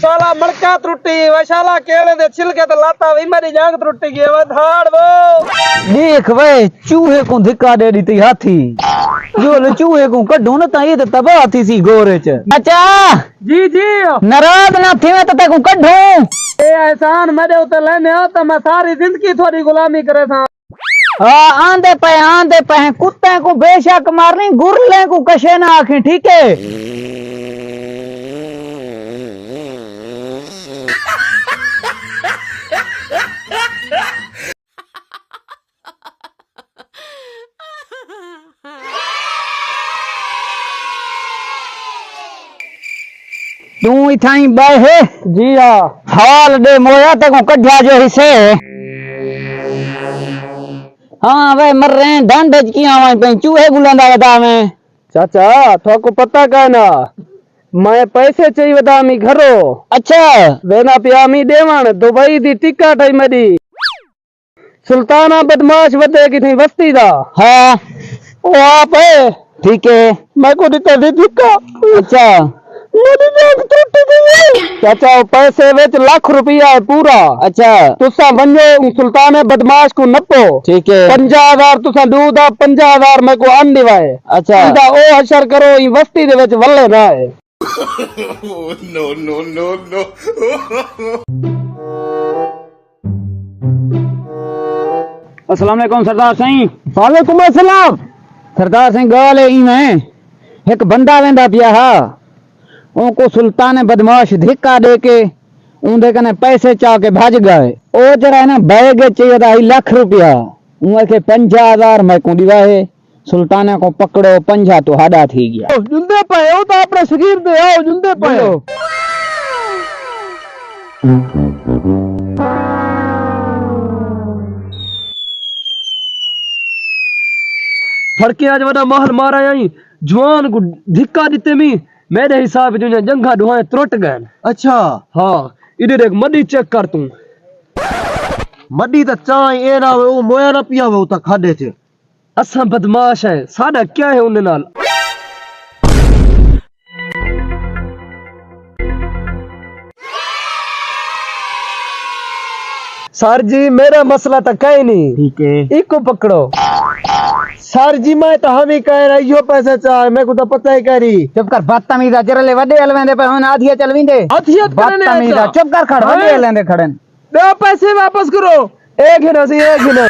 साला मड़का त्रुटी वशाला केले दे छिलके तो लाता वही मेरी जांग त्रुटी गई वे धाड़ वो देख वे चूहे को धिक्का दे दी ती हाथी जो ले चूहे को कढो न ता ये तो तबाह थी सी गोरे च अच्छा जी जी नाराज ना थी मैं तो ते को कढो ए एहसान मेरे उते लेने आ तो मैं सारी जिंदगी थोड़ी गुलामी करे था आंदे पे कुत्ते को बेशक मारनी गुरले को कशे ना आखी ठीक है तू इथाई बाहे जी हाँ हाल दे मोया ते को कढ़िया जो हिस्से हाँ वे मर रहे हैं ढंड की आवाज पे चूहे बुलंदा बता में चाचा थोको पता का ना मैं पैसे चाहिए बता मी घरो अच्छा वेना पिया मी देवण दुबई दी टिकट है मेरी सुल्ताना बदमाश बते की थी बस्ती दा हाँ ओ आप है ठीक है मैं को दिता दी टिकट अच्छा मेरी जान टूट गई चाचा पैसे विच लाख रुपया है पूरा अच्छा तुसा बनो सुल्तान बदमाश को नपो ठीक है 50,000 तुसा दूदा 50,000 मैं को अन दिवाए अच्छा इंदा ओ हशर करो ई बस्ती दे विच वल्ले ना है no, no, no, no. अस्सलाम वालेकुम सरदार सिंह वालेकुम अस्सलाम सरदार सिंह गाल है में एक बंदा वेंदा पिया हा उनको सुल्तान बदमाश धिक्का दे के उनके कने पैसे चाह के भाज गए ओ जरा है ना बैग चाहिए था लाख रुपया उनके 50,000 मैं को दिवा है सुल्ताना को पकड़ो 50 तो हाडा थी गया जुंदे पे ओ तो अपने शकीर दे आओ जुंदे पे फड़के आज वडा महल मारा आई जवान को धिक्का दिते मी मेरे हिसाब जो जंगा दुआए त्रुट गए अच्छा हाँ इधर एक मड्डी चेक कर तू मड्डी तो चाय ए ना वो मोया ना पिया वो तो खादे थे असा बदमाश है साडा क्या है उन नाल सर जी मेरा मसला तो कहीं नहीं ठीक है इको पकड़ो सर जी मैं तो हम ही कह रहा यो पैसे चाहे मेरे को तो पता ही करी चुप कर बदतमीजा जरले वडे अलवेंदे पे होन आधिया चलविंदे हथियत करने बदतमीजा चुप कर खड़ वडे अलवेंदे खड़न दो पैसे वापस करो एक ही ना